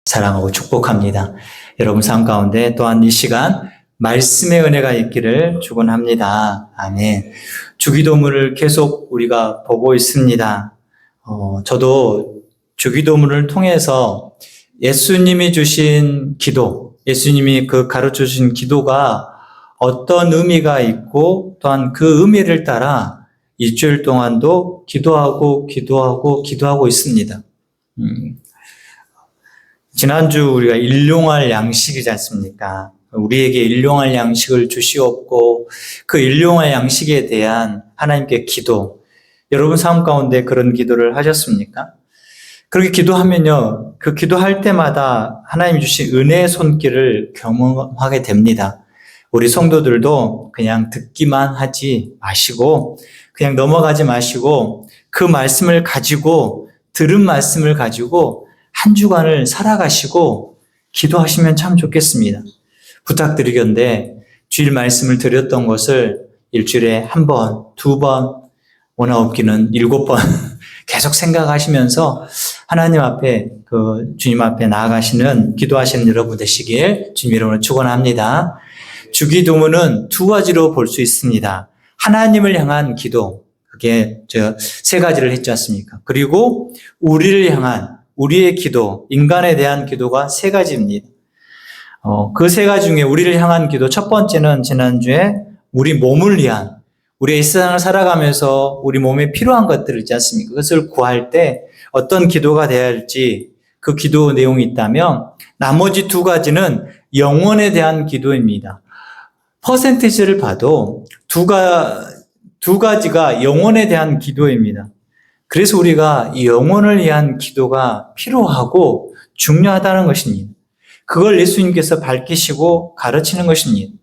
사랑하고 축복합니다. 여러분 삶 가운데 또한 이 시간 말씀의 은혜가 있기를 축원합니다. 아멘. 주기도문을 계속 우리가 보고 있습니다. 저도 주기도문을 통해서 예수님이 주신 기도, 예수님이 그 가르쳐 주신 기도가 어떤 의미가 있고 또한 그 의미를 따라 일주일 동안도 기도하고 있습니다. 지난주 우리가 일용할 양식이지 않습니까? 우리에게 일용할 양식을 주시옵고 그 일용할 양식에 대한 하나님께 기도, 여러분 삶 가운데 그런 기도를 하셨습니까? 그렇게 기도하면요, 그 기도할 때마다 하나님 주신 은혜의 손길을 경험하게 됩니다. 우리 성도들도 그냥 듣기만 하지 마시고 그냥 넘어가지 마시고 그 말씀을 가지고 들은 말씀을 가지고 한 주간을 살아가시고 기도하시면 참 좋겠습니다. 부탁드리건대 주일 말씀을 드렸던 것을 일주일에 한 번, 두 번, 오나 없기는 7번 계속 생각하시면서 하나님 앞에 주님 앞에 나아가시는 기도하시는 여러분 되시길 주님 이름으로 축원합니다. 주기도문은 두 가지로 볼 수 있습니다. 하나님을 향한 기도, 그게 제가 3가지를 했지 않습니까? 그리고 우리를 향한 우리의 기도, 인간에 대한 기도가 3가지입니다. 그 3가지 중에 우리를 향한 기도, 첫 번째는 지난주에 우리 몸을 위한, 우리의 이 세상을 살아가면서 우리 몸에 필요한 것들 있지 않습니까? 그것을 구할 때 어떤 기도가 되어야 할지 그 기도 내용이 있다면 나머지 2가지는 영혼에 대한 기도입니다. 퍼센티지를 봐도 두 가지가 영혼에 대한 기도입니다. 그래서 우리가 이 영혼을 위한 기도가 필요하고 중요하다는 것입니다. 그걸 예수님께서 밝히시고 가르치는 것입니다.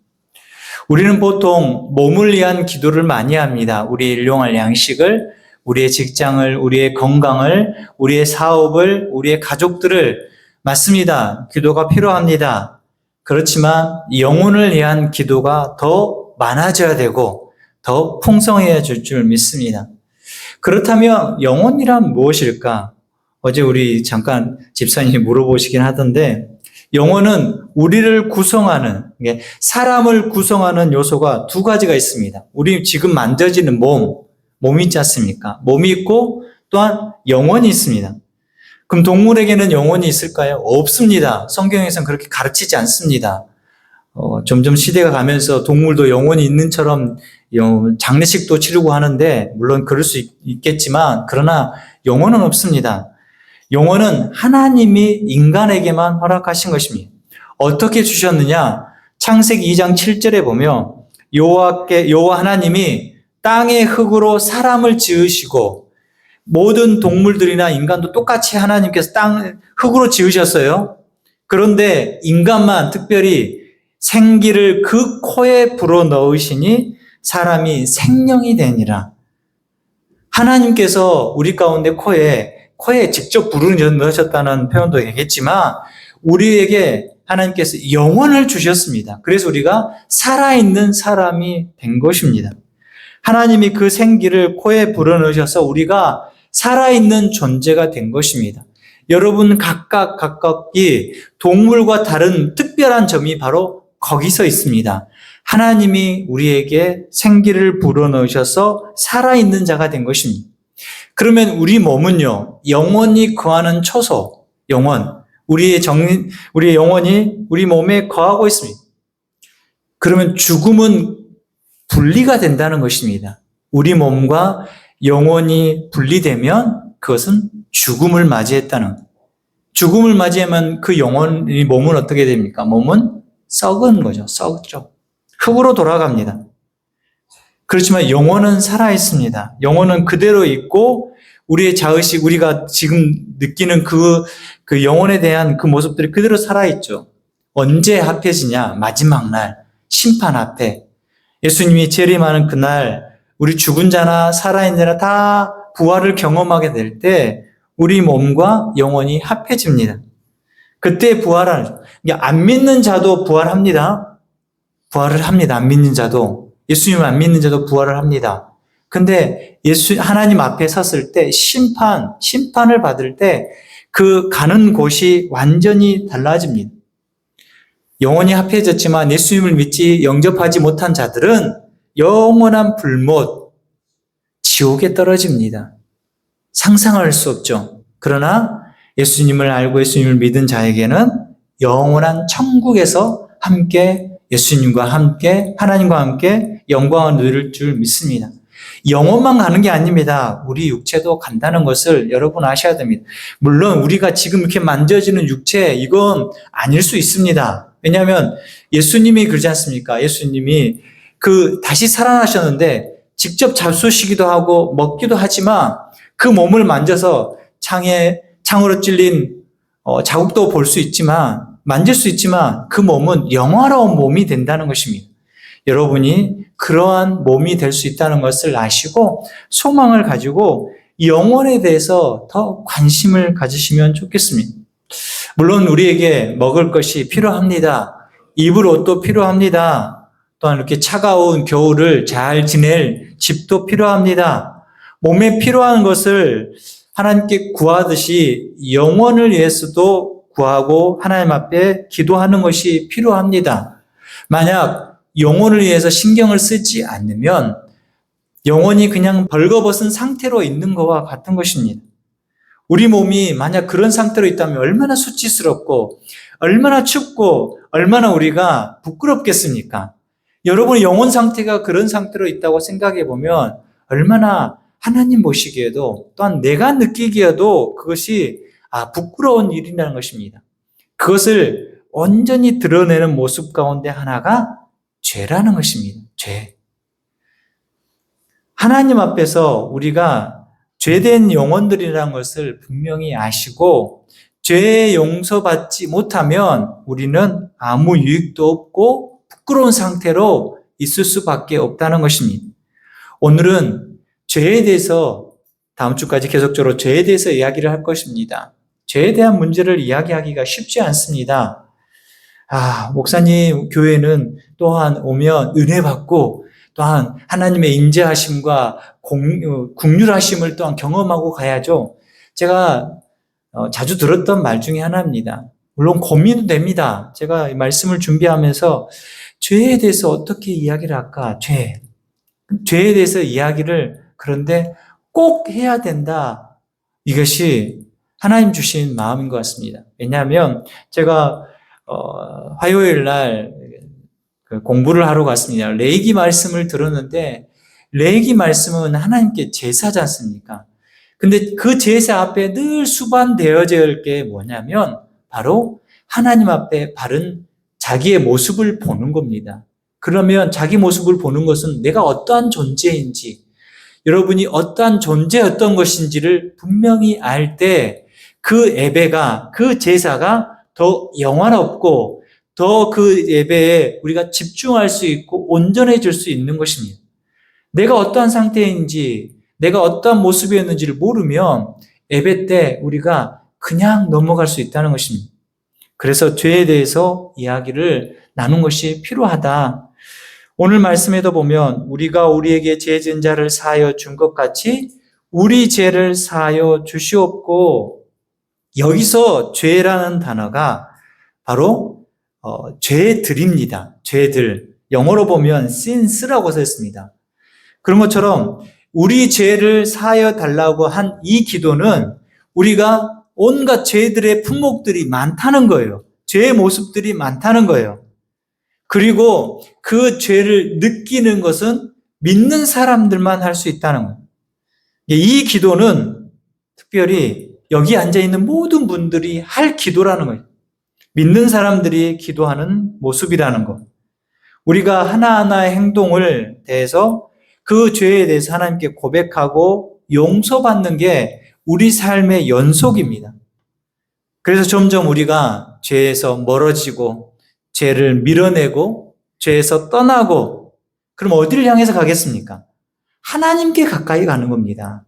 우리는 보통 몸을 위한 기도를 많이 합니다. 우리의 일용할 양식을, 우리의 직장을, 우리의 건강을, 우리의 사업을, 우리의 가족들을, 맞습니다. 기도가 필요합니다. 그렇지만 영혼을 위한 기도가 더 많아져야 되고 더 풍성해야 줄 줄 믿습니다. 그렇다면 영혼이란 무엇일까? 어제 우리 잠깐 집사님이 물어보시긴 하던데 영혼은 우리를 구성하는, 사람을 구성하는 요소가 2가지가 있습니다. 우리 지금 만져지는 몸이 있지 않습니까? 몸이 있고 또한 영혼이 있습니다. 그럼 동물에게는 영혼이 있을까요? 없습니다. 성경에서는 그렇게 가르치지 않습니다. 점점 시대가 가면서 동물도 영혼이 있는 처럼 장례식도 치르고 하는데 물론 그럴 수 있겠지만 그러나 영혼은 없습니다. 영혼은 하나님이 인간에게만 허락하신 것입니다. 어떻게 주셨느냐? 창세기 2장 7절에 보면 여호와 하나님이 땅의 흙으로 사람을 지으시고 모든 동물들이나 인간도 똑같이 하나님께서 땅 흙으로 지으셨어요. 그런데 인간만 특별히 생기를 그 코에 불어넣으시니 사람이 생명이 되니라. 하나님께서 우리 가운데 코에 직접 불을 넣으셨다는 표현도 되겠지만 우리에게 하나님께서 영혼을 주셨습니다. 그래서 우리가 살아있는 사람이 된 것입니다. 하나님이 그 생기를 코에 불어넣으셔서 우리가 살아있는 존재가 된 것입니다. 여러분 각각이 동물과 다른 특별한 점이 바로 거기서 있습니다. 하나님이 우리에게 생기를 불어넣으셔서 살아있는 자가 된 것입니다. 그러면 우리 몸은요, 영혼이 거하는 처소, 우리의 영혼이 우리 몸에 거하고 있습니다. 그러면 죽음은 분리가 된다는 것입니다. 우리 몸과 영혼이 분리되면 그것은 죽음을 맞이했다는 거예요. 죽음을 맞이하면 그 몸은 어떻게 됩니까? 몸은 썩은 거죠. 썩죠. 흙으로 돌아갑니다. 그렇지만 영혼은 살아있습니다. 영혼은 그대로 있고 우리의 자의식, 우리가 지금 느끼는 그 영혼에 대한 그 모습들이 그대로 살아있죠. 언제 합해지냐? 마지막 날, 심판 앞에. 예수님이 재림하는 그날 우리 죽은 자나 살아있는 자나 다 부활을 경험하게 될 때 우리 몸과 영혼이 합해집니다. 그때 부활하는, 안 믿는 자도 부활합니다. 부활을 합니다. 안 믿는 자도. 예수님을 안 믿는 자도 부활을 합니다. 근데 하나님 앞에 섰을 때 심판을 받을 때 그 가는 곳이 완전히 달라집니다. 영혼이 합해졌지만 예수님을 믿지 영접하지 못한 자들은 영원한 불못, 지옥에 떨어집니다. 상상할 수 없죠. 그러나 예수님을 알고 예수님을 믿은 자에게는 영원한 천국에서 함께 예수님과 함께 하나님과 함께 영광을 누릴 줄 믿습니다. 영혼만 가는 게 아닙니다. 우리 육체도 간다는 것을 여러분 아셔야 됩니다. 물론 우리가 지금 이렇게 만져지는 육체, 이건 아닐 수 있습니다. 왜냐하면 예수님이 그러지 않습니까? 예수님이 다시 살아나셨는데 직접 잡수시기도 하고 먹기도 하지만 그 몸을 만져서 창으로 찔린 자국도 볼 수 있지만, 만질 수 있지만 그 몸은 영화로운 몸이 된다는 것입니다. 여러분이 그러한 몸이 될 수 있다는 것을 아시고 소망을 가지고 영혼에 대해서 더 관심을 가지시면 좋겠습니다. 물론 우리에게 먹을 것이 필요합니다. 입을 옷도 필요합니다. 또한 이렇게 차가운 겨울을 잘 지낼 집도 필요합니다. 몸에 필요한 것을 하나님께 구하듯이 영혼을 위해서도 구하고 하나님 앞에 기도하는 것이 필요합니다. 만약 영혼을 위해서 신경을 쓰지 않으면 영혼이 그냥 벌거벗은 상태로 있는 것과 같은 것입니다. 우리 몸이 만약 그런 상태로 있다면 얼마나 수치스럽고 얼마나 춥고 얼마나 우리가 부끄럽겠습니까? 여러분의 영혼 상태가 그런 상태로 있다고 생각해 보면 얼마나 하나님 보시기에도 또한 내가 느끼기에도 그것이 부끄러운 일이라는 것입니다. 그것을 온전히 드러내는 모습 가운데 하나가 죄라는 것입니다. 죄. 하나님 앞에서 우리가 죄된 영혼들이라는 것을 분명히 아시고 죄 용서받지 못하면 우리는 아무 유익도 없고 부끄러운 상태로 있을 수밖에 없다는 것입니다. 오늘은 죄에 대해서 다음 주까지 계속적으로 죄에 대해서 이야기를 할 것입니다. 죄에 대한 문제를 이야기하기가 쉽지 않습니다. 목사님 교회는 또한 오면 은혜 받고 또한 하나님의 인자하심과 긍휼하심을 또한 경험하고 가야죠. 제가 자주 들었던 말 중에 하나입니다. 물론 고민도 됩니다. 제가 이 말씀을 준비하면서 죄에 대해서 어떻게 이야기를 할까? 죄에 대해서 이야기를 그런데 꼭 해야 된다. 이것이 하나님 주신 마음인 것 같습니다. 왜냐하면 제가 화요일 날 공부를 하러 갔습니다. 레위기 말씀을 들었는데 레위기 말씀은 하나님께 제사지 않습니까? 근데 그 제사 앞에 늘 수반되어져 있을 게 뭐냐면 바로 하나님 앞에 바른 자기의 모습을 보는 겁니다. 그러면 자기 모습을 보는 것은 내가 어떠한 존재인지, 여러분이 어떠한 존재였던 것인지를 분명히 알 때 그 예배가, 그 제사가 더 영화롭고 더 그 예배에 우리가 집중할 수 있고 온전해질 수 있는 것입니다. 내가 어떠한 상태인지, 내가 어떠한 모습이었는지를 모르면 예배 때 우리가 그냥 넘어갈 수 있다는 것입니다. 그래서 죄에 대해서 이야기를 나눈 것이 필요하다. 오늘 말씀에도 보면 우리가 우리에게 죄 지은 자를 사하여 준 것 같이 우리 죄를 사하여 주시옵고, 여기서 죄라는 단어가 바로 죄들입니다. 죄들. 영어로 보면 sins라고 썼습니다. 그런 것처럼 우리 죄를 사하여 달라고 한 이 기도는 우리가 온갖 죄들의 품목들이 많다는 거예요. 죄의 모습들이 많다는 거예요. 그리고 그 죄를 느끼는 것은 믿는 사람들만 할 수 있다는 거예요. 이 기도는 특별히 여기 앉아있는 모든 분들이 할 기도라는 거예요. 믿는 사람들이 기도하는 모습이라는 것. 우리가 하나하나의 행동을 대해서 그 죄에 대해서 하나님께 고백하고 용서받는 게 우리 삶의 연속입니다. 그래서 점점 우리가 죄에서 멀어지고 죄를 밀어내고 죄에서 떠나고, 그럼 어디를 향해서 가겠습니까? 하나님께 가까이 가는 겁니다.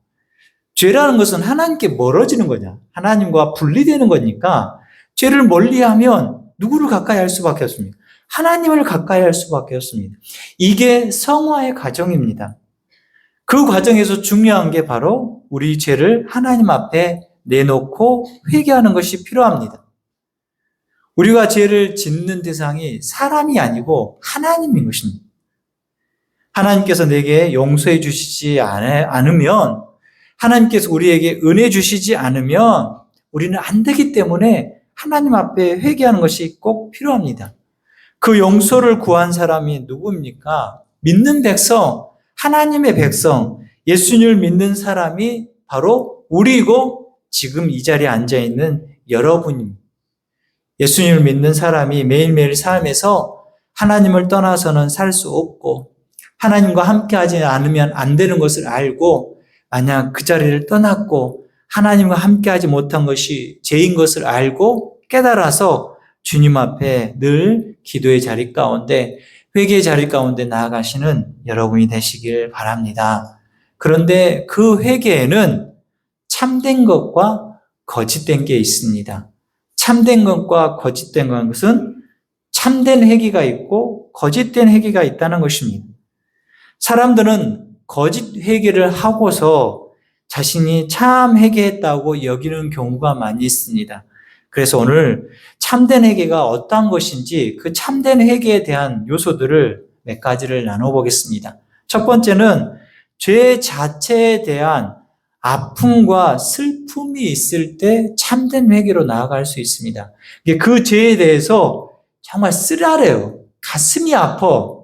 죄라는 것은 하나님께 멀어지는 거냐, 하나님과 분리되는 거니까 죄를 멀리하면 누구를 가까이 할 수밖에 없습니다. 하나님을 가까이 할 수밖에 없습니다. 이게 성화의 과정입니다. 그 과정에서 중요한 게 바로 우리 죄를 하나님 앞에 내놓고 회개하는 것이 필요합니다. 우리가 죄를 짓는 대상이 사람이 아니고 하나님인 것입니다. 하나님께서 내게 용서해 주시지 않으면, 하나님께서 우리에게 은혜 주시지 않으면 우리는 안 되기 때문에 하나님 앞에 회개하는 것이 꼭 필요합니다. 그 용서를 구한 사람이 누구입니까? 믿는 백성, 하나님의 백성, 예수님을 믿는 사람이 바로 우리고 지금 이 자리에 앉아있는 여러분입니다. 예수님을 믿는 사람이 매일매일 삶에서 하나님을 떠나서는 살 수 없고 하나님과 함께하지 않으면 안 되는 것을 알고, 만약 그 자리를 떠났고 하나님과 함께하지 못한 것이 죄인 것을 알고 깨달아서 주님 앞에 늘 기도의 자리 가운데, 회개의 자리 가운데 나아가시는 여러분이 되시길 바랍니다. 그런데 그 회개에는 참된 것과 거짓된 게 있습니다. 참된 것과 거짓된 것은 참된 회개가 있고 거짓된 회개가 있다는 것입니다. 사람들은 거짓 회개를 하고서 자신이 참 회개했다고 여기는 경우가 많이 있습니다. 그래서 오늘 참된 회개가 어떠한 것인지 그 참된 회개에 대한 요소들을 몇 가지를 나눠보겠습니다. 첫 번째는 죄 자체에 대한 아픔과 슬픔이 있을 때 참된 회개로 나아갈 수 있습니다. 그 죄에 대해서 정말 쓰라려요. 가슴이 아파.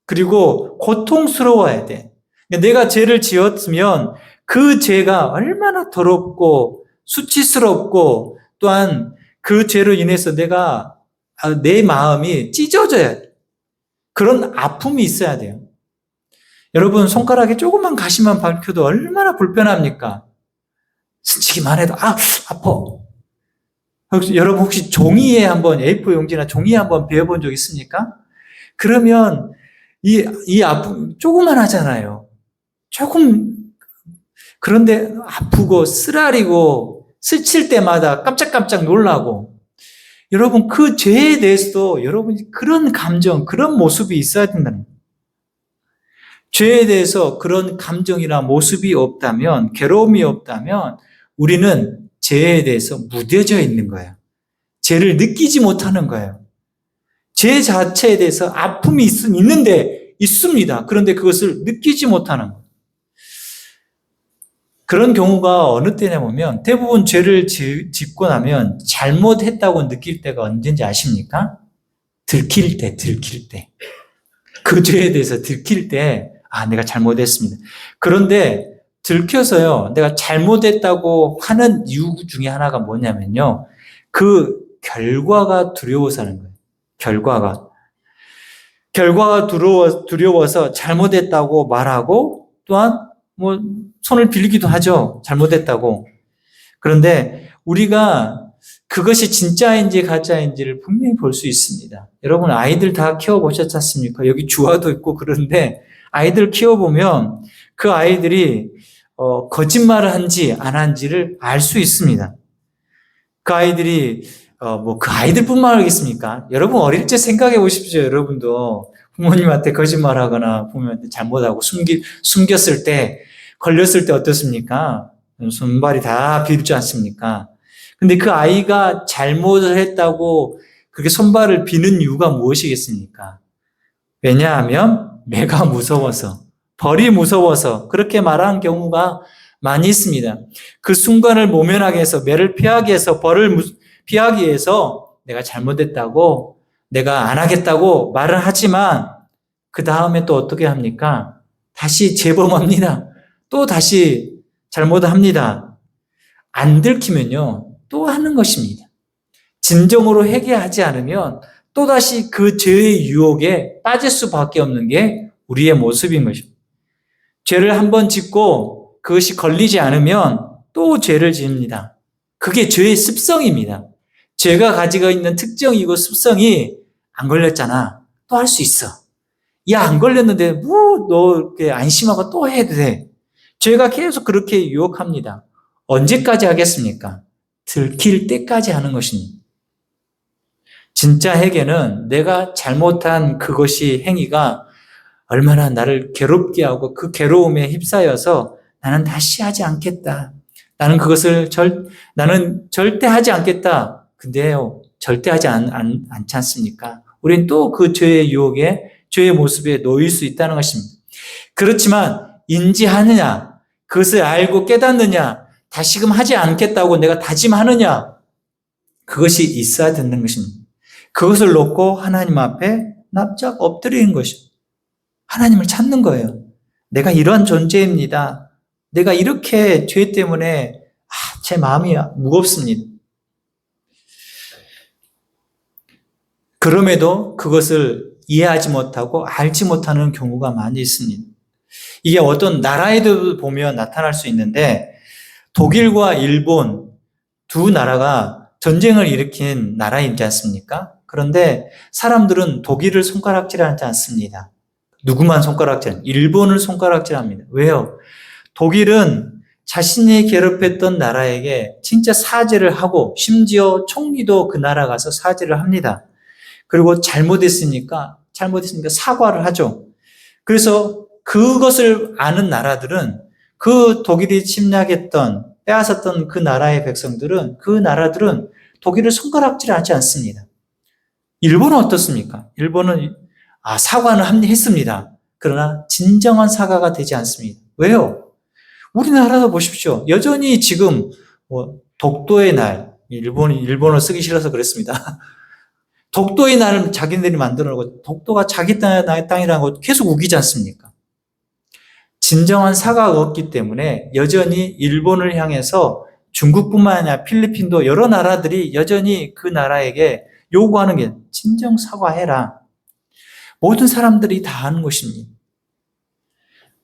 그리고 고통스러워야 돼. 내가 죄를 지었으면 그 죄가 얼마나 더럽고 수치스럽고, 또한 그 죄로 인해서 내 마음이 찢어져야 돼. 그런 아픔이 있어야 돼요. 여러분, 손가락에 조그만 가시만 박혀도 얼마나 불편합니까? 스치기만 해도 아파. 여러분 혹시 종이에 한번, A4 용지나 종이에 한번 베어본 적 있습니까? 그러면 이 아픔 조그만하잖아요. 조금, 그런데 아프고 쓰라리고 스칠 때마다 깜짝깜짝 놀라고. 여러분, 그 죄에 대해서도 여러분이 그런 감정, 그런 모습이 있어야 된다는 거예요. 죄에 대해서 그런 감정이나 모습이 없다면, 괴로움이 없다면 우리는 죄에 대해서 무뎌져 있는 거예요. 죄를 느끼지 못하는 거예요. 죄 자체에 대해서 아픔이 있습니다. 그런데 그것을 느끼지 못하는 거예요. 그런 경우가 어느 때냐 보면, 대부분 죄를 짓고 나면 잘못했다고 느낄 때가 언제인지 아십니까? 들킬 때. 그 죄에 대해서 들킬 때, 내가 잘못했습니다. 그런데 들켜서요, 내가 잘못했다고 하는 이유 중에 하나가 뭐냐면요, 그 결과가 두려워서 하는 거예요. 결과가 두려워서 잘못했다고 말하고, 또한 손을 빌리기도 하죠. 잘못했다고. 그런데 우리가 그것이 진짜인지 가짜인지를 분명히 볼 수 있습니다. 여러분, 아이들 다 키워보셨지 않습니까? 여기 주아도 있고. 그런데 아이들 키워보면 그 아이들이 거짓말을 한지 안 한지를 알 수 있습니다. 그 아이들이 그 아이들뿐만 알겠습니까? 여러분, 어릴 때 생각해 보십시오. 여러분도 부모님한테 거짓말하거나 부모님한테 잘못하고 숨겼을 때, 걸렸을 때 어떻습니까? 손발이 다 비르지 않습니까? 근데 그 아이가 잘못을 했다고 그렇게 손발을 비는 이유가 무엇이겠습니까? 왜냐하면 매가 무서워서, 벌이 무서워서 그렇게 말하는 경우가 많이 있습니다. 그 순간을 모면하게 해서, 매를 피하기 위해서, 벌을 피하기 위해서 내가 잘못했다고, 내가 안 하겠다고 말을 하지만 그 다음에 또 어떻게 합니까? 다시 재범합니다. 또 다시 잘못을 합니다. 안 들키면요, 또 하는 것입니다. 진정으로 회개하지 않으면 또다시 그 죄의 유혹에 빠질 수밖에 없는 게 우리의 모습인 것입니다. 죄를 한번 짓고 그것이 걸리지 않으면 또 죄를 짓습니다. 그게 죄의 습성입니다. 죄가 가지고 있는 특징이고 습성이, 안 걸렸잖아, 또 할 수 있어. 야, 안 걸렸는데 너 이렇게 안심하고 또 해도 돼. 죄가 계속 그렇게 유혹합니다. 언제까지 하겠습니까? 들킬 때까지 하는 것입니다. 진짜 회개는 내가 잘못한 그것이, 행위가 얼마나 나를 괴롭게 하고 그 괴로움에 휩싸여서 나는 다시 하지 않겠다, 나는 절대 하지 않겠다. 근데요, 절대 하지 않지 않습니까? 우리는 또 그 죄의 유혹에, 죄의 모습에 놓일 수 있다는 것입니다. 그렇지만 인지하느냐, 그것을 알고 깨닫느냐, 다시금 하지 않겠다고 내가 다짐하느냐, 그것이 있어야 되는 것입니다. 그것을 놓고 하나님 앞에 납작 엎드리는 것이죠. 하나님을 찾는 거예요. 내가 이러한 존재입니다. 내가 이렇게 죄 때문에 제 마음이 무겁습니다. 그럼에도 그것을 이해하지 못하고 알지 못하는 경우가 많이 있습니다. 이게 어떤 나라에도 보면 나타날 수 있는데, 독일과 일본 두 나라가 전쟁을 일으킨 나라이지 않습니까? 그런데 사람들은 독일을 손가락질하지 않습니다. 누구만 손가락질? 일본을 손가락질합니다. 왜요? 독일은 자신이 괴롭혔던 나라에게 진짜 사죄를 하고, 심지어 총리도 그 나라 가서 사죄를 합니다. 그리고 잘못했으니까 사과를 하죠. 그래서 그것을 아는 나라들은, 그 독일이 침략했던, 빼앗았던 그 나라의 백성들은, 그 나라들은 독일을 손가락질하지 않습니다. 일본은 어떻습니까? 일본은 사과는 했습니다. 그러나 진정한 사과가 되지 않습니다. 왜요? 우리나라도 보십시오. 여전히 지금 독도의 날, 일본어 쓰기 싫어서 그랬습니다. 독도의 날을 자기들이 만들어 놓고, 독도가 자기 땅이라는 거 계속 우기지 않습니까? 진정한 사과가 없기 때문에 여전히 일본을 향해서, 중국뿐만 아니라 필리핀도 여러 나라들이 여전히 그 나라에게 요구하는 게, 진정 사과해라. 모든 사람들이 다 하는 것입니다.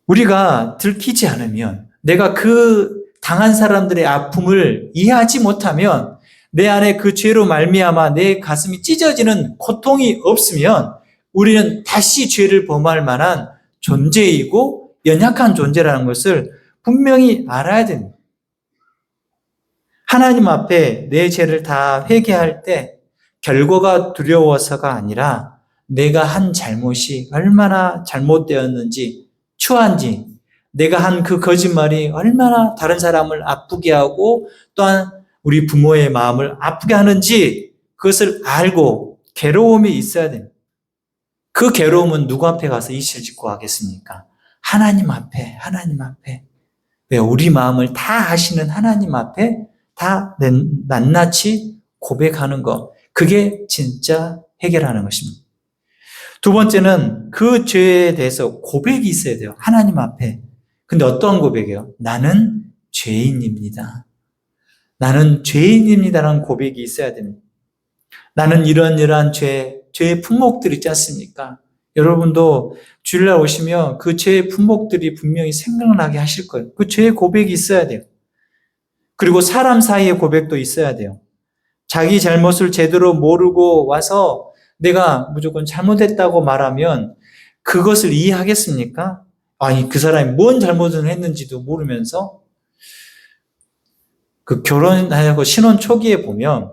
우리가 들키지 않으면, 내가 그 당한 사람들의 아픔을 이해하지 못하면, 내 안에 그 죄로 말미암아 내 가슴이 찢어지는 고통이 없으면, 우리는 다시 죄를 범할 만한 존재이고 연약한 존재라는 것을 분명히 알아야 됩니다. 하나님 앞에 내 죄를 다 회개할 때 결과가 두려워서가 아니라, 내가 한 잘못이 얼마나 잘못되었는지, 추한지, 내가 한 그 거짓말이 얼마나 다른 사람을 아프게 하고 또한 우리 부모의 마음을 아프게 하는지, 그것을 알고 괴로움이 있어야 됩니다. 그 괴로움은 누구 앞에 가서 이실 짓고 하겠습니까? 하나님 앞에. 왜? 우리 마음을 다 아시는 하나님 앞에 다 낱낱이 고백하는 것, 그게 진짜 해결하는 것입니다. 두 번째는 그 죄에 대해서 고백이 있어야 돼요. 하나님 앞에. 근데 어떤 고백이에요? 나는 죄인입니다. 나는 죄인입니다라는 고백이 있어야 됩니다. 나는 이러한 죄의 품목들 있지 않습니까? 여러분도 주일날 오시면 그 죄의 품목들이 분명히 생각나게 하실 거예요. 그 죄의 고백이 있어야 돼요. 그리고 사람 사이의 고백도 있어야 돼요. 자기 잘못을 제대로 모르고 와서 내가 무조건 잘못했다고 말하면 그것을 이해하겠습니까? 아니, 그 사람이 뭔 잘못을 했는지도 모르면서. 그 결혼하고 신혼 초기에 보면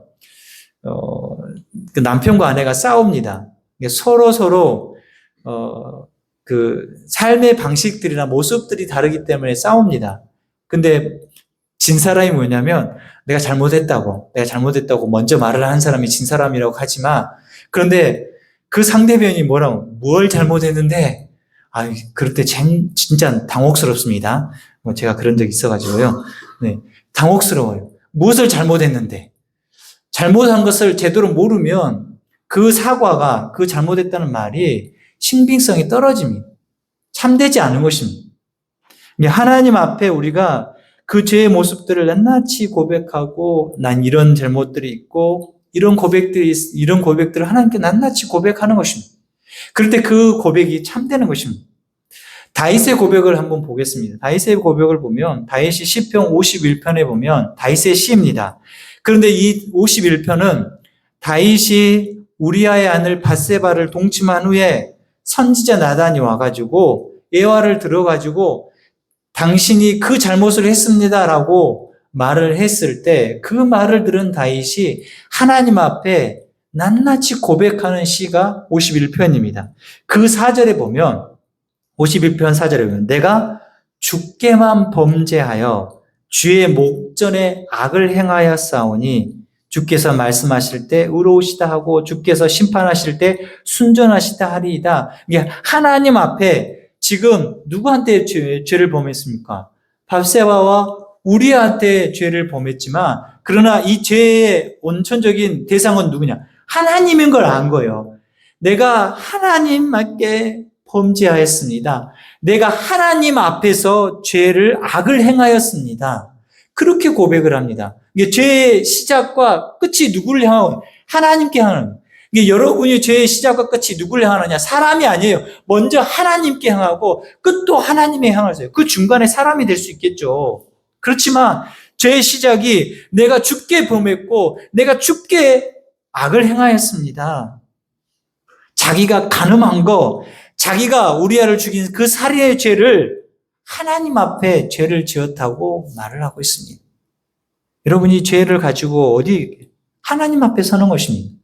그 남편과 아내가 싸웁니다. 서로 그 삶의 방식들이나 모습들이 다르기 때문에 싸웁니다. 근데 진 사람이 뭐냐면, 내가 잘못했다고 먼저 말을 한 사람이 진 사람이라고 하지 마. 그런데 그 상대편이 뭘 잘못했는데, 그럴 때 진짜 당혹스럽습니다. 제가 그런 적이 있어가지고요. 네, 당혹스러워요. 무엇을 잘못했는데, 잘못한 것을 제대로 모르면 그 사과가, 그 잘못했다는 말이 신빙성이 떨어집니다. 참되지 않은 것입니다. 하나님 앞에 우리가 그 죄의 모습들을 낱낱이 고백하고, 난 이런 잘못들이 있고, 이런 고백들을 하나님께 낱낱이 고백하는 것입니다. 그럴 때 그 고백이 참되는 것입니다. 다윗의 고백을 한번 보겠습니다. 다윗의 고백을 보면, 다윗이 시편 51편에 보면 다윗의 시입니다. 그런데 이 51편은 다윗이 우리아의 아들 밧세바를 동침한 후에 선지자 나단이 와가지고 예화를 들어가지고, 당신이 그 잘못을 했습니다라고 말을 했을 때, 그 말을 들은 다윗이 하나님 앞에 낱낱이 고백하는 시가 51편입니다. 그 4절에 보면, 51편 4절에 보면, 내가 주께만 범죄하여 주의 목전에 악을 행하였사오니 주께서 말씀하실 때 의로우시다 하고 주께서 심판하실 때 순전하시다 하리이다. 이게 하나님 앞에 지금 누구한테 죄를 범했습니까? 밧세바와 우리한테 죄를 범했지만 그러나 이 죄의 원천적인 대상은 누구냐? 하나님인 걸 안 거예요. 내가 하나님께 범죄하였습니다. 내가 하나님 앞에서 악을 행하였습니다. 그렇게 고백을 합니다. 이게 죄의 시작과 끝이 누구를 향하고 하나님께 향하는. 이게 여러분이 죄의 시작과 끝이 누구를 향하느냐? 사람이 아니에요. 먼저 하나님께 향하고 끝도 하나님에 향하세요. 그 중간에 사람이 될 수 있겠죠. 그렇지만 죄의 시작이 내가 죽게 범했고 내가 죽게 악을 행하였습니다. 자기가 간음한 거, 자기가 우리아를 죽인 그 살인의 죄를 하나님 앞에 죄를 지었다고 말을 하고 있습니다. 여러분이 죄를 가지고 어디 하나님 앞에 서는 것입니다.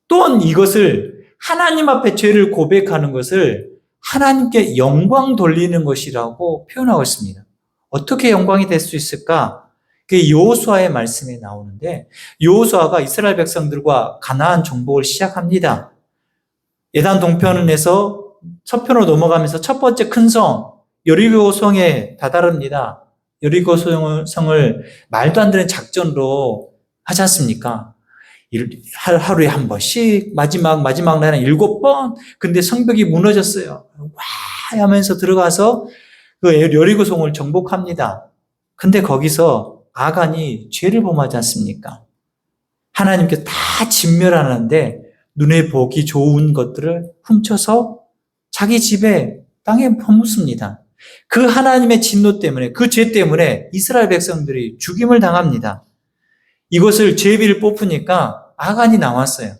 또한 이것을 하나님 앞에 죄를 고백하는 것을 하나님께 영광 돌리는 것이라고 표현하고 있습니다. 어떻게 영광이 될 수 있을까? 그게 여호수아의 말씀에 나오는데 여호수아가 이스라엘 백성들과 가나안 정복을 시작합니다. 예단 동편에서 서편으로 넘어가면서 첫 번째 큰 성 여리고 성에 다다릅니다. 여리고 성을 말도 안 되는 작전으로 하지 않습니까? 하루에 한 번씩 마지막 날은 7번. 근데 성벽이 무너졌어요. 와 하면서 들어가서 그 여리고 성을 정복합니다. 근데 거기서 아간이 죄를 범하지 않습니까? 하나님께서 다 진멸하는데 눈에 보기 좋은 것들을 훔쳐서 자기 집에 땅에 퍼붓습니다. 그 하나님의 진노 때문에 그 죄 때문에 이스라엘 백성들이 죽임을 당합니다. 이것을 제비를 뽑으니까 아간이 나왔어요.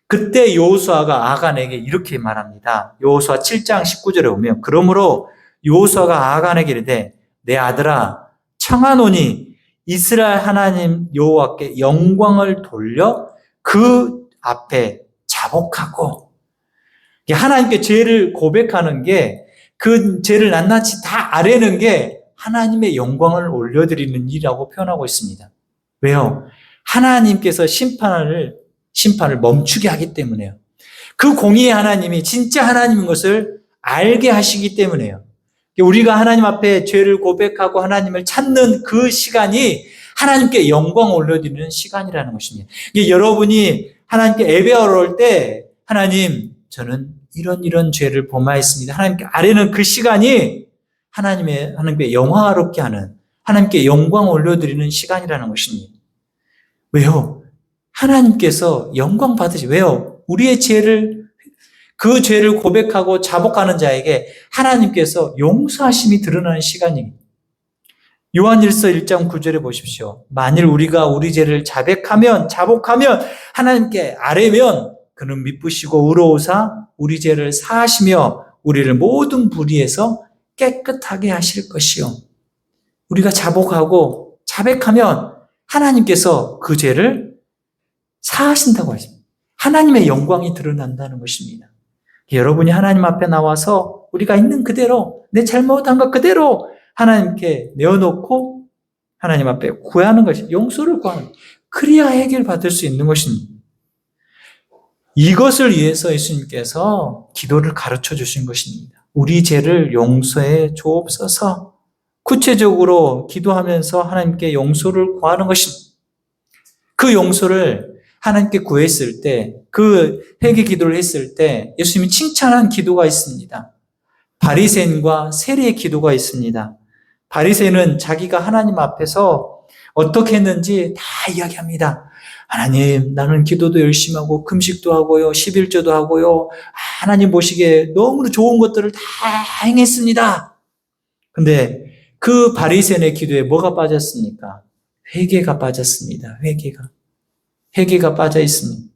그때 여호수아가 아간에게 이렇게 말합니다. 여호수아 7장 19절에 보면 그러므로 여호수아가 아간에게 이르되 내 아들아 청하노니 이스라엘 하나님 여호와께 영광을 돌려 그 앞에 자복하고 하나님께 죄를 고백하는 게 그 죄를 낱낱이 다 아뢰는 게 하나님의 영광을 올려드리는 일이라고 표현하고 있습니다. 왜요? 하나님께서 심판을 멈추게 하기 때문에요. 그 공의의 하나님이 진짜 하나님인 것을 알게 하시기 때문에요. 우리가 하나님 앞에 죄를 고백하고 하나님을 찾는 그 시간이 하나님께 영광 올려드리는 시간이라는 것입니다. 여러분이 하나님께 예배하러 올 때 하나님 저는 이런 죄를 범하였습니다. 하나님께 아뢰는 그 시간이 하나님께 영화롭게 하는 하나님께 영광 올려드리는 시간이라는 것입니다. 왜요? 하나님께서 영광 왜요? 우리의 그 죄를 고백하고 자복하는 자에게 하나님께서 용서하심이 드러나는 시간입니다. 요한일서 1장 9절에 보십시오. 만일 우리가 우리 죄를 자복하면 하나님께 아뢰면 그는 미쁘시고 의로우사 우리 죄를 사하시며 우리를 모든 불의에서 깨끗하게 하실 것이요. 우리가 자복하고 자백하면 하나님께서 그 죄를 사하신다고 하십니다. 하나님의 영광이 드러난다는 것입니다. 여러분이 하나님 앞에 나와서 우리가 있는 그대로 내 잘못한 것 그대로 하나님께 내어놓고 하나님 앞에 구하는 것이 용서를 구하는 그래야 해결받을 수 있는 것입니다. 이것을 위해서 예수님께서 기도를 가르쳐 주신 것입니다. 우리 죄를 용서해 주옵소서. 구체적으로 기도하면서 하나님께 용서를 구하는 것입니다. 그 용서를 하나님께 구했을 때, 그 회개 기도를 했을 때 예수님이 칭찬한 기도가 있습니다. 바리새인과 세리의 기도가 있습니다. 바리새인은 자기가 하나님 앞에서 어떻게 했는지 다 이야기합니다. 하나님, 나는 기도도 열심히 하고 금식도 하고요, 11조도 하고요. 하나님 보시기에 너무 좋은 것들을 다 행했습니다. 근데 그 바리새인의 기도에 뭐가 빠졌습니까? 회개가 빠졌습니다. 회개가 빠져 있습니다.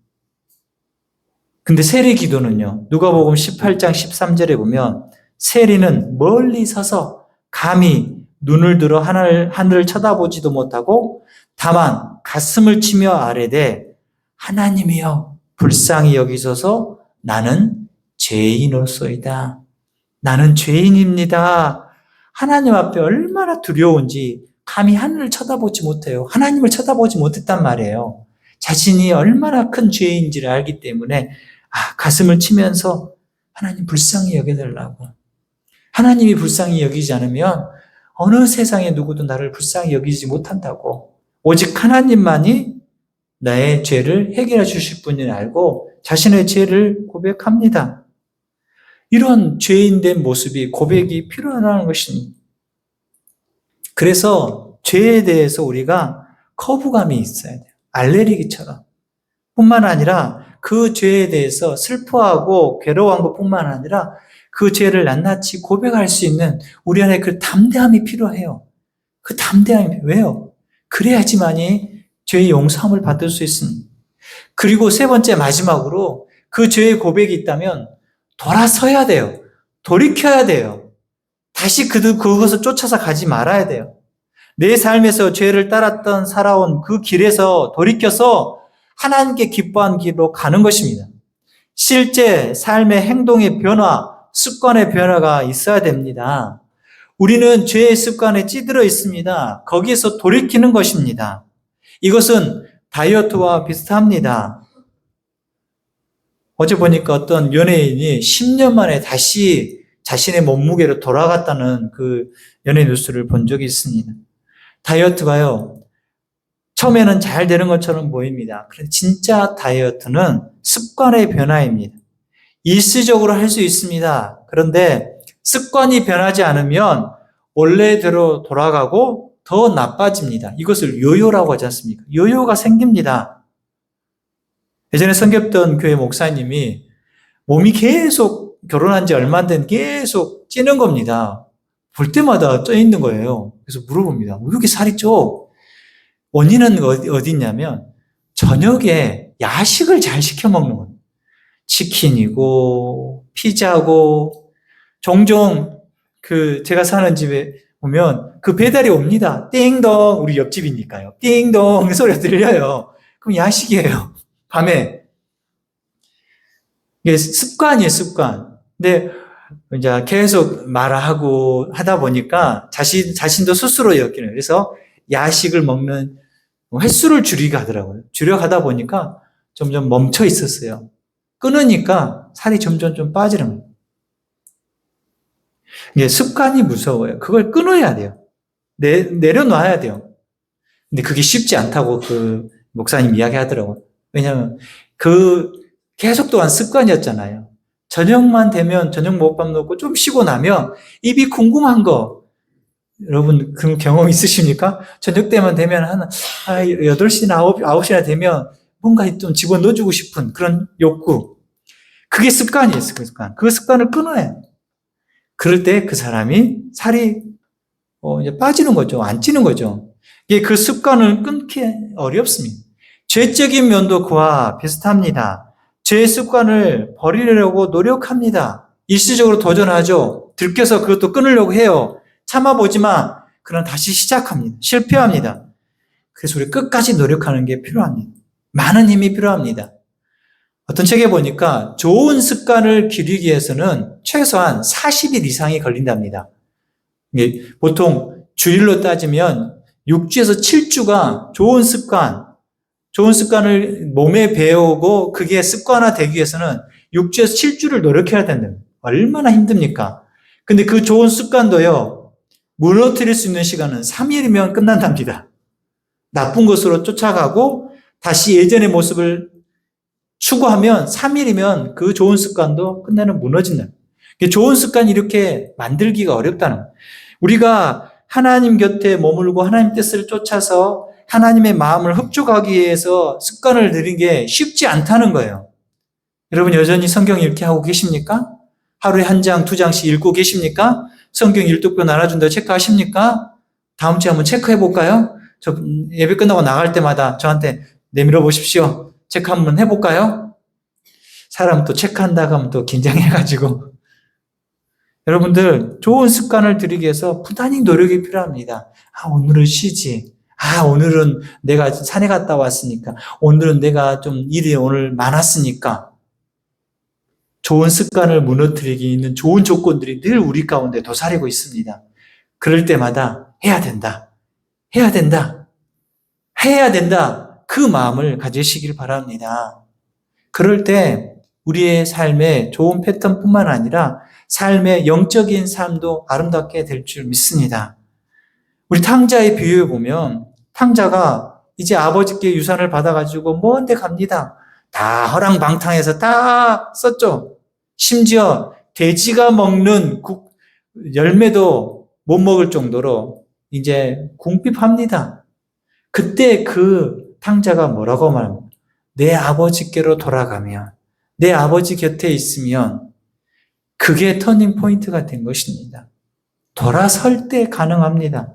근데 세리 기도는요. 누가복음 18장 13절에 보면 세리는 멀리 서서 감히 눈을 들어 하늘을 쳐다보지도 못하고 다만 가슴을 치며 아뢰되 하나님이여 불쌍히 여기소서 나는 죄인으로소이다. 나는 죄인입니다. 하나님 앞에 얼마나 두려운지 감히 하늘을 쳐다보지 못해요. 하나님을 쳐다보지 못했단 말이에요. 자신이 얼마나 큰 죄인지를 알기 때문에 가슴을 치면서 하나님 불쌍히 여겨달라고. 하나님이 불쌍히 여기지 않으면 어느 세상의 누구도 나를 불쌍히 여기지 못한다고. 오직 하나님만이 나의 죄를 해결해 주실 분을 알고 자신의 죄를 고백합니다. 이런 죄인된 모습이 고백이 필요하다는 것입니다. 그래서 죄에 대해서 우리가 거부감이 있어야 돼요. 알레르기처럼. 뿐만 아니라 그 죄에 대해서 슬퍼하고 괴로워한 것뿐만 아니라 그 죄를 낱낱이 고백할 수 있는 우리 안에 그 담대함이 필요해요. 그 담대함이 왜요? 그래야지만이 죄의 용서함을 받을 수 있습니다. 그리고 세 번째 마지막으로 그 죄의 고백이 있다면 돌아서야 돼요. 돌이켜야 돼요. 다시 그것을 쫓아서 가지 말아야 돼요. 내 삶에서 죄를 따랐던 살아온 그 길에서 돌이켜서 하나님께 기뻐한 길로 가는 것입니다. 실제 삶의 행동의 변화, 습관의 변화가 있어야 됩니다. 우리는 죄의 습관에 찌들어 있습니다. 거기에서 돌이키는 것입니다. 이것은 다이어트와 비슷합니다. 어제 보니까 어떤 연예인이 10년 만에 다시 자신의 몸무게로 돌아갔다는 그 연예 뉴스를 본 적이 있습니다. 다이어트가요, 처음에는 잘 되는 것처럼 보입니다. 그런데 진짜 다이어트는 습관의 변화입니다. 일시적으로 할 수 있습니다. 그런데 습관이 변하지 않으면 원래대로 돌아가고 더 나빠집니다. 이것을 요요라고 하지 않습니까? 요요가 생깁니다. 예전에 섬겼던 교회 목사님이 몸이 계속 결혼한 지 얼마 안 된 계속 찌는 겁니다. 볼 때마다 쪄 있는 거예요. 그래서 물어봅니다. 왜 이렇게 살이 쪄? 원인은 어디 있냐면 저녁에 야식을 잘 시켜 먹는 거예요. 치킨이고 피자고 종종 제가 사는 집에 보면 그 배달이 옵니다. 띵동, 우리 옆집이니까요. 띵동 소리가 들려요. 그럼 야식이에요. 밤에. 이게 습관이에요, 습관. 근데 이제 계속 말하고 하다 보니까 자신도 스스로 여기는. 그래서 야식을 먹는 횟수를 줄이게 하더라고요. 줄여가다 보니까 점점 멈춰 있었어요. 끊으니까 살이 점점 좀 빠지는 거예요. 이게 습관이 무서워요. 그걸 끊어야 돼요. 내려놔야 돼요. 근데 그게 쉽지 않다고 그 목사님 이야기 하더라고요. 왜냐하면 계속 또한 습관이었잖아요. 저녁만 되면 저녁 먹밥 먹고 좀 쉬고 나면 입이 궁금한 거. 여러분 그런 경험 있으십니까? 저녁 때만 되면 한 8시나 9시나 되면 뭔가 좀 집어넣어주고 싶은 그런 욕구. 그게 습관이에요, 그 습관. 그 습관을 끊어야 해요. 그럴 때 그 사람이 살이 이제 빠지는 거죠. 안 찌는 거죠. 이게 그 습관을 끊기 어렵습니다. 죄적인 면도 그와 비슷합니다. 죄의 습관을 버리려고 노력합니다. 일시적으로 도전하죠. 들켜서 그것도 끊으려고 해요. 참아보지만 그러나 다시 시작합니다. 실패합니다. 그래서 우리 끝까지 노력하는 게 필요합니다. 많은 힘이 필요합니다. 어떤 책에 보니까 좋은 습관을 기르기 위해서는 최소한 40일 이상이 걸린답니다. 보통 주일로 따지면 6주에서 7주가 좋은 습관을 몸에 배우고 그게 습관화되기 위해서는 6주에서 7주를 노력해야 된답니다. 얼마나 힘듭니까? 근데 그 좋은 습관도요, 무너뜨릴 수 있는 시간은 3일이면 끝난답니다. 나쁜 것으로 쫓아가고 다시 예전의 모습을 추구하면 3일이면 그 좋은 습관도 끝내는 무너진다. 좋은 습관 이렇게 만들기가 어렵다는 거예요. 우리가 하나님 곁에 머물고 하나님 뜻을 쫓아서 하나님의 마음을 흡족하기 위해서 습관을 들이는 게 쉽지 않다는 거예요. 여러분 여전히 성경 읽기 하고 계십니까? 하루에 1장, 2장씩 읽고 계십니까? 성경 일독표 나눠준다고 체크하십니까? 다음 주에 한번 체크해 볼까요? 저 예배 끝나고 나갈 때마다 저한테 내밀어 보십시오. 체크 한번 해볼까요? 사람 또 체크한다고 하면 또 긴장해가지고. 여러분들 좋은 습관을 들이기 위해서 부단히 노력이 필요합니다. 오늘은 쉬지. 오늘은 내가 산에 갔다 왔으니까. 오늘은 내가 좀 일이 오늘 많았으니까. 좋은 습관을 무너뜨리기 있는 좋은 조건들이 늘 우리 가운데 도사리고 있습니다. 그럴 때마다 해야 된다. 해야 된다. 해야 된다. 그 마음을 가지시길 바랍니다. 그럴 때 우리의 삶의 좋은 패턴뿐만 아니라 삶의 영적인 삶도 아름답게 될 줄 믿습니다. 우리 탕자의 비유에 보면 탕자가 이제 아버지께 유산을 받아가지고 먼 데 갑니다. 다 허랑방탕해서 다 썼죠. 심지어 돼지가 먹는 열매도 못 먹을 정도로 이제 궁핍합니다. 그때 그 탕자가 뭐라고 말합니까? 내 아버지께로 돌아가면, 내 아버지 곁에 있으면 그게 터닝 포인트가 된 것입니다. 돌아설 때 가능합니다.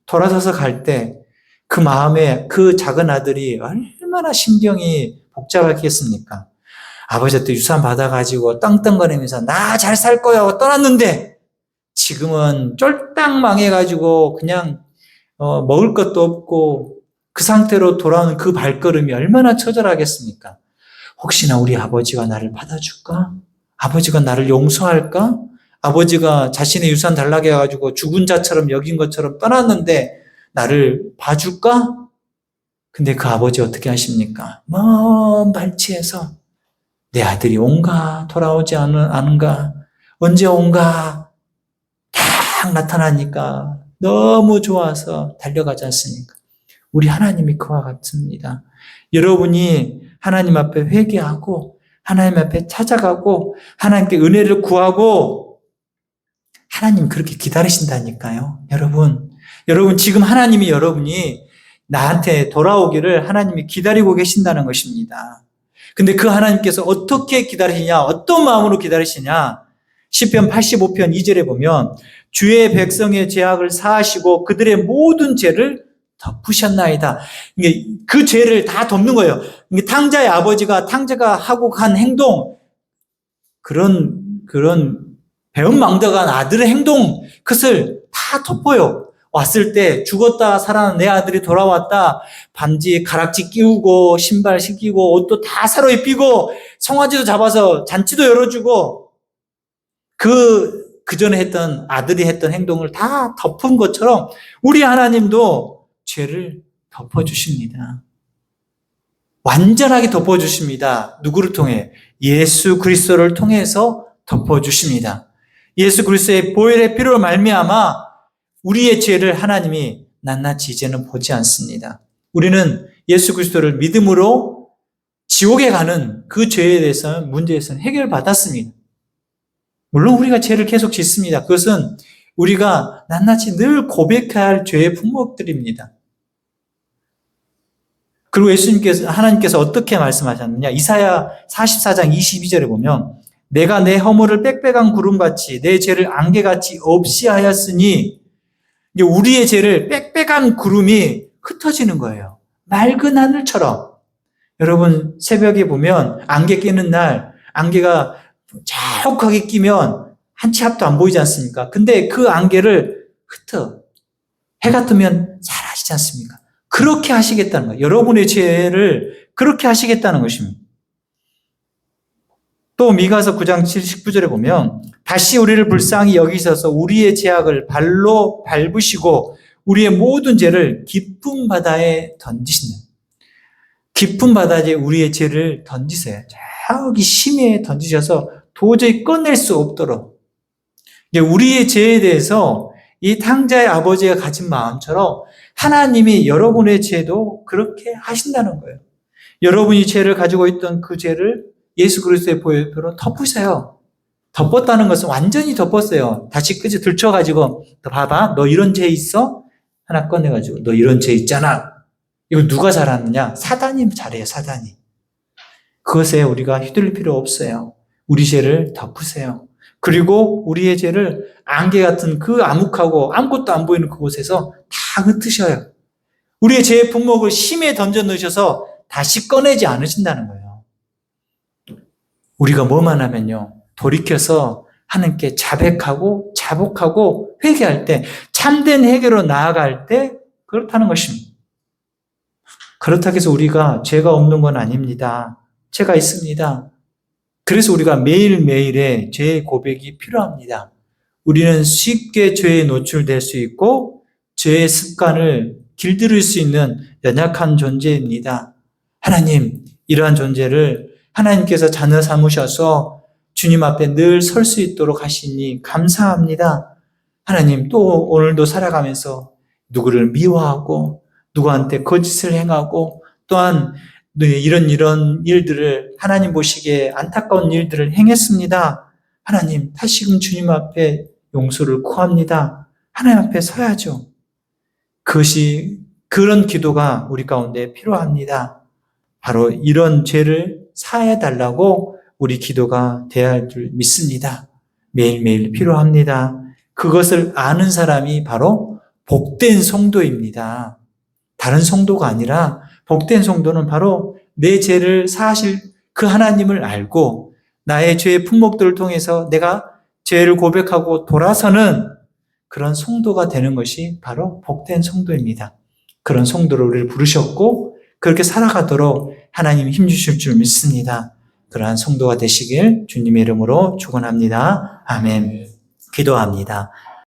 돌아서서 갈 때 그 마음에 그 작은 아들이 얼마나 심경이 복잡했겠습니까? 아버지한테 유산 받아가지고 땅땅거리면서 나 잘 살 거야 하고 떠났는데 지금은 쫄딱 망해가지고 그냥 먹을 것도 없고 그 상태로 돌아오는 그 발걸음이 얼마나 처절하겠습니까? 혹시나 우리 아버지가 나를 받아줄까? 아버지가 나를 용서할까? 아버지가 자신의 유산 달라고 해가지고 죽은 자처럼 여긴 것처럼 떠났는데 나를 봐줄까? 근데 그 아버지 어떻게 하십니까? 먼 발치에서 내 아들이 온가? 돌아오지 않은가? 언제 온가? 딱 나타나니까 너무 좋아서 달려가지 않습니까? 우리 하나님이 그와 같습니다. 여러분이 하나님 앞에 회개하고 하나님 앞에 찾아가고 하나님께 은혜를 구하고 하나님 그렇게 기다리신다니까요. 여러분 지금 하나님이 여러분이 나한테 돌아오기를 하나님이 기다리고 계신다는 것입니다. 근데 그 하나님께서 어떻게 기다리시냐, 어떤 마음으로 기다리시냐? 시편 85편 2절에 보면 주의 백성의 죄악을 사하시고 그들의 모든 죄를 덮으셨나이다. 그 죄를 다 덮는 거예요. 탕자의 아버지가 탕자가 하고 간 행동, 그런 배은망덕한 아들의 행동, 그것을 다 덮어요. 왔을 때 죽었다 살아난 내 아들이 돌아왔다. 반지 가락지 끼우고 신발 신기고 옷도 다 새로 입히고 송아지도 잡아서 잔치도 열어주고 그 전에 했던 아들이 했던 행동을 다 덮은 것처럼 우리 하나님도 죄를 덮어주십니다. 완전하게 덮어주십니다. 누구를 통해? 예수 그리스도를 통해서 덮어주십니다. 예수 그리스도의 보혈의 피로 말미암아 우리의 죄를 하나님이 낱낱이 이제는 보지 않습니다. 우리는 예수 그리스도를 믿음으로 지옥에 가는 그 죄에 대해서는 문제에서는 해결받았습니다. 물론 우리가 죄를 계속 짓습니다. 그것은 우리가 낱낱이 늘 고백해야 할 죄의 품목들입니다. 그리고 하나님께서 어떻게 말씀하셨느냐? 이사야 44장 22절에 보면 내가 내 허물을 빽빽한 구름같이 내 죄를 안개같이 없이 하였으니 우리의 죄를 빽빽한 구름이 흩어지는 거예요. 맑은 하늘처럼. 여러분 새벽에 보면 안개 끼는 날 안개가 자욱하게 끼면 한 치 앞도 안 보이지 않습니까? 근데 그 안개를 해가 뜨면 사라지지 않습니까? 그렇게 하시겠다는 거예요. 여러분의 죄를 그렇게 하시겠다는 것입니다. 또 미가서 9장 19절에 보면 다시 우리를 불쌍히 여기셔서 우리의 죄악을 발로 밟으시고 우리의 모든 죄를 깊은 바다에 던지신다. 깊은 바다에 우리의 죄를 던지세요. 저기 심해에 던지셔서 도저히 꺼낼 수 없도록. 우리의 죄에 대해서 이 탕자의 아버지가 가진 마음처럼 하나님이 여러분의 죄도 그렇게 하신다는 거예요. 여러분이 죄를 가지고 있던 그 죄를 예수 그리스도의 보혈로 덮으세요. 덮었다는 것은 완전히 덮었어요. 다시 끄지 들춰가지고 너 봐봐, 너 이런 죄 있어? 하나 꺼내가지고 너 이런 죄 있잖아. 이거 누가 잘하느냐? 사단이 잘해요. 사단이. 그것에 우리가 휘둘릴 필요 없어요. 우리 죄를 덮으세요. 그리고 우리의 죄를 안개 같은 그 암흑하고 아무것도 안 보이는 그곳에서 다 흩으셔요. 우리의 죄의 품목을 심에 던져 넣으셔서 다시 꺼내지 않으신다는 거예요. 우리가 뭐만 하면요. 돌이켜서 하나님께 자백하고 자복하고 회개할 때 참된 회개로 나아갈 때 그렇다는 것입니다. 그렇다고 해서 우리가 죄가 없는 건 아닙니다. 죄가 있습니다. 그래서 우리가 매일매일의 죄의 고백이 필요합니다. 우리는 쉽게 죄에 노출될 수 있고 죄의 습관을 길들일 수 있는 연약한 존재입니다. 하나님, 이러한 존재를 하나님께서 자녀 삼으셔서 주님 앞에 늘 설 수 있도록 하시니 감사합니다. 하나님, 또 오늘도 살아가면서 누구를 미워하고 누구한테 거짓을 행하고 또한 이런 일들을 하나님 보시기에 안타까운 일들을 행했습니다. 하나님, 다시금 주님 앞에 용서를 구합니다. 하나님 앞에 서야죠. 그런 기도가 우리 가운데 필요합니다. 바로 이런 죄를 사해달라고 우리 기도가 되어야 할 줄 믿습니다. 매일매일 필요합니다. 그것을 아는 사람이 바로 복된 성도입니다. 다른 성도가 아니라 복된 성도는 바로 내 죄를 사하실 그 하나님을 알고 나의 죄의 품목들을 통해서 내가 죄를 고백하고 돌아서는 그런 성도가 되는 것이 바로 복된 성도입니다. 그런 성도를 우리를 부르셨고 그렇게 살아가도록 하나님이 힘주실 줄 믿습니다. 그러한 성도가 되시길 주님의 이름으로 축원합니다. 아멘. 기도합니다.